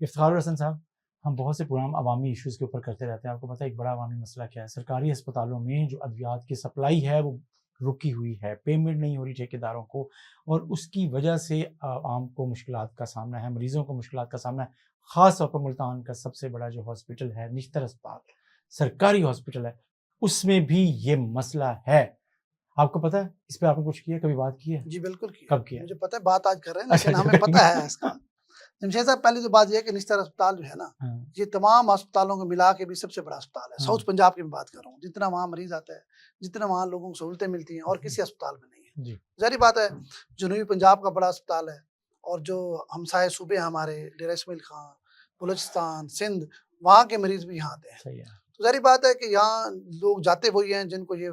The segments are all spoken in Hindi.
इफ्तिखारुल हसन साहब, हम बहुत से प्रोग्राम अवामी इश्यूज़ के ऊपर करते रहते हैं। आपको पता है एक बड़ा अवामी मसला क्या है? सरकारी अस्पतालों में जो अद्वियात की सप्लाई है वो रुकी हुई है, पेमेंट नहीं हो रही ठेकेदारों को, और उसकी वजह से आवाम को मुश्किलात का सामना है, मरीज़ों को मुश्किलात का सामना है। ख़ास तौर पर मुल्तान का सबसे बड़ा जो हॉस्पिटल है, निश्तर अस्पताल, सरकारी हॉस्पिटल है, उसमें भी ये मसला है। आपको पता है इस पे आपने कुछ किया, कभी बात की है? जी बिल्कुल की। कब किया? मुझे पता है, बात आज कर रहे हैं, अच्छा, लेकिन हमें पता है इसका। जमशेद साहब, पहली तो बात यह है कि निश्तर अस्पताल जो है ना, हाँ, ये तमाम अस्पतालों को मिला के भी सबसे बड़ा अस्पताल है। हाँ। साउथ पंजाब की मैं बात कर रहा हूँ, जितना वहाँ मरीज आता है, जितना वहाँ लोगों को सहूलतें मिलती हैं, और किसी अस्पताल में नहीं है। जी। ज़ाहिर बात है, जनूबी पंजाब का बड़ा अस्पताल है, और जो हमसाये सूबे हैं हमारे, डेरा इस्माइल खां, बलूचिस्तान, सिंध, वहाँ के मरीज भी यहाँ आते हैं। सही है। तो ज़ाहिर बात है कि यहाँ लोग जाते वही हैं जिनको ये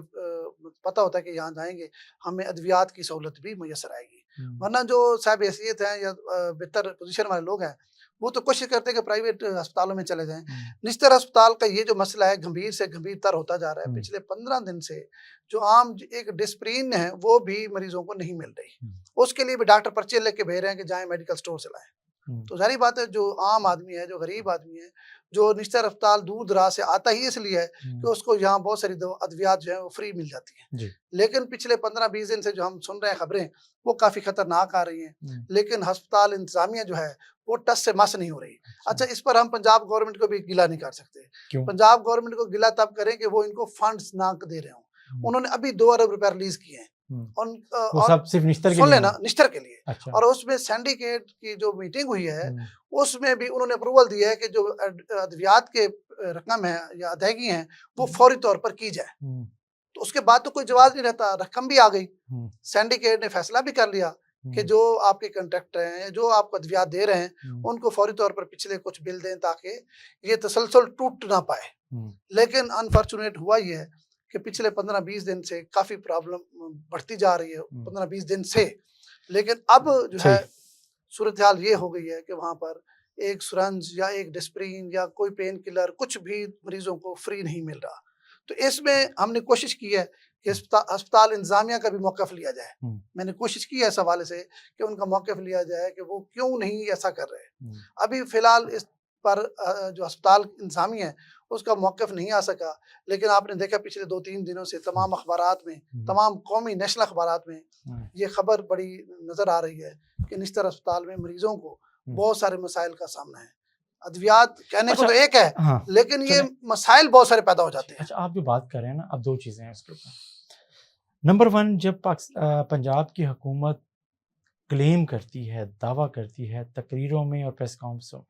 पता होता है कि यहाँ जाएँगे हमें अद्वियात की सहूलत भी मुयस्सर आएगी। वरना जो साहिब हैसियत हैं या बेहतर पोजीशन वाले लोग हैं, वो तो कोशिश करते हैं कि प्राइवेट अस्पतालों में चले जाएँ। निश्तर अस्पताल का ये जो मसला है गंभीर से गंभीरतर होता जा रहा है। पिछले 15 दिन से जो आम एक डिस्प्रिन है वो भी मरीजों को नहीं मिल रही। उसके लिए भी डॉक्टर पर्चे लेके भेज रहे हैं कि जाएँ मेडिकल स्टोर से लाएँ। तो ज़ाहिर बात है, जो आम आदमी है, जो गरीब आदमी है, जो निश्तर अस्पताल दूर दराज से आता ही इसलिए है कि उसको यहाँ बहुत सारी अद्वियात जो है वो फ्री मिल जाती है। लेकिन पिछले 15-20 दिन से जो हम सुन रहे हैं खबरें, वो काफ़ी खतरनाक आ रही हैं। लेकिन अस्पताल इंतजामिया जो है वो टस से मस नहीं हो रही। अच्छा, इस पर हम पंजाब गवर्नमेंट को भी गिला नहीं कर सकते। क्यों? पंजाब गवर्नमेंट को गिला तब करें कि वो इनको फंड्स ना दे रहे हों। उन्होंने अभी 2 अरब रुपए रिलीज किए हैं, वो सब सिर्फ निश्तर के सुन लिए लेना, निश्तर के लिए। अच्छा। और उसमें सिंडिकेट की जो मीटिंग हुई है, उसमें भी उन्होंने अप्रूवल दिया है कि जो अद्वियात के रकम है या अदायगी है वो फौरी तौर पर की जाए। तो उसके बाद तो कोई जवाब नहीं रहता, रकम भी आ गई। सिंडिकेट ने फैसला भी कर लिया कि जो आपके कॉन्ट्रैक्टर हैं, जो आपको अद्वियात दे रहे हैं, उनको फौरी तौर पर पिछले कुछ बिल दें ताकि ये तसलसल टूट ना पाए। लेकिन अनफॉर्चुनेट हुआ ये है कि पिछले 15-20 दिन से काफ़ी प्रॉब्लम बढ़ती जा रही है, 15-20 दिन से। लेकिन अब जो है सूरत हाल ये हो गई है कि वहाँ पर एक सुरंज या एक डिस्प्रिन या कोई पेन किलर कुछ भी मरीजों को फ्री नहीं मिल रहा। तो इसमें हमने कोशिश की है कि अस्पताल इंतजामिया का भी मौक़िफ़ लिया जाए। मैंने कोशिश की है इस हवाले से कि उनका मौक़िफ़ लिया जाए कि वो क्यों नहीं ऐसा कर रहे। अभी फ़िलहाल इस पर जो अस्पताल इंतजामिया है उसका मौक़िफ़ नहीं आ सका। लेकिन आपने देखा पिछले 2-3 दिनों से तमाम अखबारात में, तमाम कौमी नेशनल अखबारात में ये खबर बड़ी नज़र आ रही है कि निश्तर अस्पताल में मरीजों को बहुत सारे मसाइल का सामना है। अद्वियात कहने को तो एक है, हाँ, लेकिन ये मसाइल बहुत सारे पैदा हो जाते हैं। अच्छा, आप जो बात कर रहे हैं ना, अब 2 चीज़ें हैं उसके ऊपर। नंबर 1, जब पंजाब की हुकूमत क्लेम करती है, दावा करती है तकरीरों में और प्रेस कॉन्फ्रेंसों में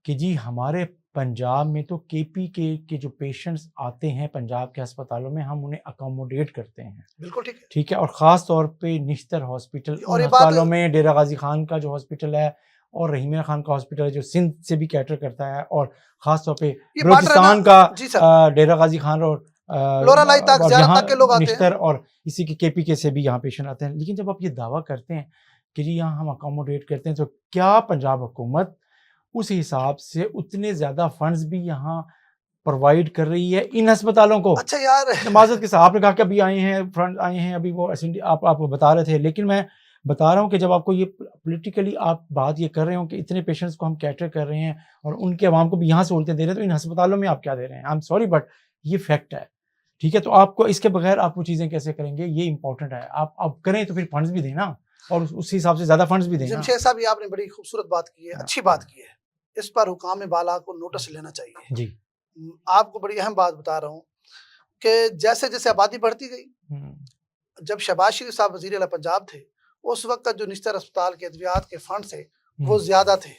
कि जी हमारे पंजाब में तो केपीके के जो पेशेंट्स आते हैं पंजाब के अस्पतालों में, हम उन्हें अकोमोडेट करते हैं। बिल्कुल ठीक है। ठीक है, और ख़ास तौर पे निश्तर हॉस्पिटल उन अस्पतालों में, डेरा गाजी खान का जो हॉस्पिटल है और रहीमिया खान का हॉस्पिटल है जो सिंध से भी कैटर करता है, और ख़ास तौर पे बलूचिस्तान का डेरा गाजी खान और यहाँ निश्तर और इसी के केपीके से भी यहाँ पेशेंट आते हैं। लेकिन जब आप ये दावा करते हैं कि जी यहाँ हम अकोमोडेट करते हैं, तो क्या पंजाब हुकूमत उस हिसाब से उतने ज़्यादा फंड्स भी यहाँ प्रोवाइड कर रही है इन अस्पतालों को? अच्छा यार, माज़रत के साथ आपने कहा कि अभी आए हैं फंड आए हैं, अभी वो आप बता रहे थे, लेकिन मैं बता रहा हूँ कि जब आपको ये पॉलिटिकली आप बात ये कर रहे हो कि इतने पेशेंट्स को हम कैटर कर रहे हैं और उनके अवाम को भी यहाँ सहूलतें दे रहे हैं, तो इन अस्पतालों में आप क्या दे रहे हैं? आई एम सॉरी बट ये फैक्ट है। ठीक है, तो आपको इसके बगैर आप वो चीज़ें कैसे करेंगे, ये इंपॉर्टेंट है। आप करें तो फिर फंड्स भी देना और उस हिसाब से ज़्यादा फंड्स भी देना। जमशेद साहब, ये आपने बड़ी खूबसूरत बात की है, अच्छी बात की है। इस पर हुकाम बाला को नोटिस लेना चाहिए। जी, आपको बड़ी अहम बात बता रहा हूँ कि जैसे जैसे आबादी बढ़ती गई, जब शहबाज शरीफ साहब वज़ीर आला पंजाब थे, उस वक्त जो निश्तर अस्पताल के अद्वियात के फंड थे वो ज्यादा थे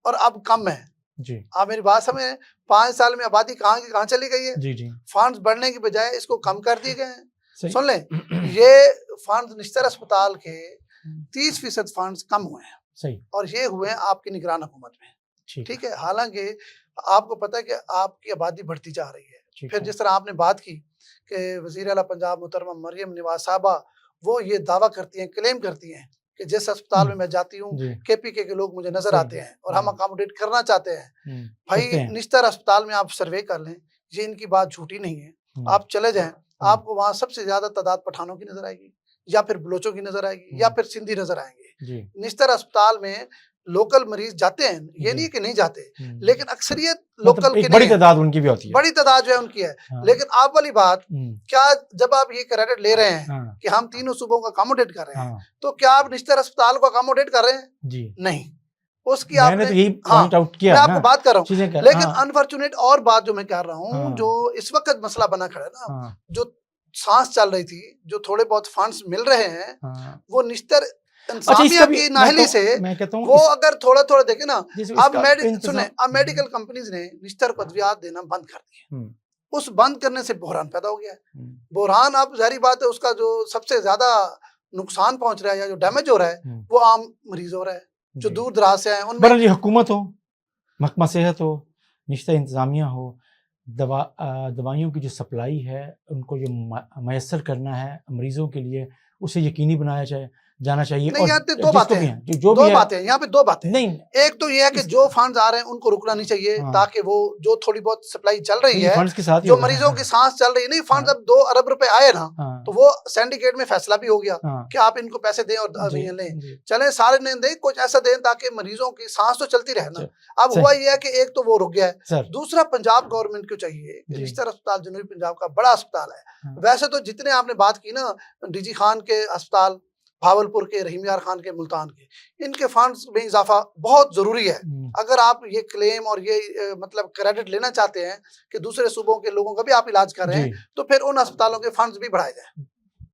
और अब कम है। जी, आप मेरी बात समझे, 5 साल में आबादी कहाँ की कहाँ चली गई है। जी जी, फंड्स बढ़ने की बजाय इसको कम कर दिए गए हैं। सुन लें, ये फंड्स निश्तर अस्पताल के 30% फंड्स कम हुए हैं। सही, और ये हुए आपकी निगरान हुकूमत में। ठीक है, हालांकि आपको पता है कि आपकी आबादी बढ़ती जा रही है। फिर जिस तरह आपने बात की कि वज़ीर आला पंजाब मोहतरमा मरियम नवाज साहबा वो ये दावा करती हैं, क्लेम करती हैं कि जिस अस्पताल में मैं जाती हूँ केपीके के लोग मुझे नजर आते हैं और हम अकोमोडेट करना चाहते हैं। भाई, निश्तर अस्पताल में आप सर्वे कर लें, ये इनकी बात झूठी नहीं है। आप चले जाएं, आपको वहाँ सबसे ज्यादा तादाद पठानों की नजर आएगी या फिर बलोचों की नजर आएगी या फिर सिंधी नजर आएंगे। निश्तर अस्पताल में लोकल मरीज जाते हैं, ये नहीं कि नहीं जाते, लेकिन अक्सरियत लोकल मतलब की बड़ी तादाद उनकी भी होती है, बड़ी तादाद जो है उनकी है। हाँ। लेकिन आप वाली बात, क्या जब आप ये क्रेडिट ले रहे हैं कि हम तीनों सूबों को अकोमोडेट कर रहे हैं, तो क्या आप निश्तर अस्पताल को अकोमोडेट कर रहे हैं? जी नहीं, उसकी आपने तो यही पॉइंट आउट किया, मैं आपको बात कर रहा हूँ। लेकिन अनफॉर्चुनेट और बात जो मैं कर रहा हूँ, जो इस वक्त मसला बना खड़ा है ना, जो सांस चल रही थी, जो थोड़े बहुत फंड्स मिल रहे हैं, वो निश्तर इंसानियत की नाहली से वो अगर थोड़ा थोड़ा देखे ना, अब मेडिकल कंपनीज ने निश्तर को अद्वियात देना बंद कर दिए। उस बंद करने से बहरान पैदा हो गया है। बहरान, अब जाहिर बात है, उसका जो सबसे ज्यादा नुकसान पहुंच रहा है या जो डैमेज हो रहा है, वो आम मरीज हो रहा है जो दूर दराज से आए। उनमें हुकूमत हो, महकमा सेहत हो, निश्तर इंतजामिया हो, दवाइयों की जो सप्लाई है उनको जो मैसर करना है मरीजों के लिए, उसे यकीनी बनाया जाना चाहिए। नहीं, यहाँ पे दो बातें हैं, दो बातें यहाँ पे, दो बातें नहीं। एक तो ये है कि जो फंड्स आ रहे हैं उनको रुकना नहीं चाहिए, ताकि वो जो थोड़ी बहुत सप्लाई चल रही है, फंड्स के साथ जो मरीजों की सांस चल रही है, नहीं फंड्स अब 2 अरब रुपए आए ना, तो वो सिंडिकेट में फैसला भी हो गया कि आप इनको पैसे दें और लें, चले सारे नहीं दें, कुछ ऐसा दें ताकि मरीजों की सांस तो चलती रहे ना। अब हुआ ये है कि एक तो वो रुक गया है, दूसरा पंजाब गवर्नमेंट को चाहिए, निश्तर अस्पताल जनूबी पंजाब का बड़ा अस्पताल है। वैसे तो जितने आपने बात की ना, डीजी खान के अस्पताल, भावलपुर के, रहीम यार खान के, मुल्तान के, इनके फंड्स में इजाफा बहुत जरूरी है। अगर आप ये क्लेम और ये मतलब क्रेडिट लेना चाहते हैं कि दूसरे सूबों के लोगों का भी आप इलाज कर रहे हैं, तो फिर उन अस्पतालों के फंड्स भी बढ़ाए जाए।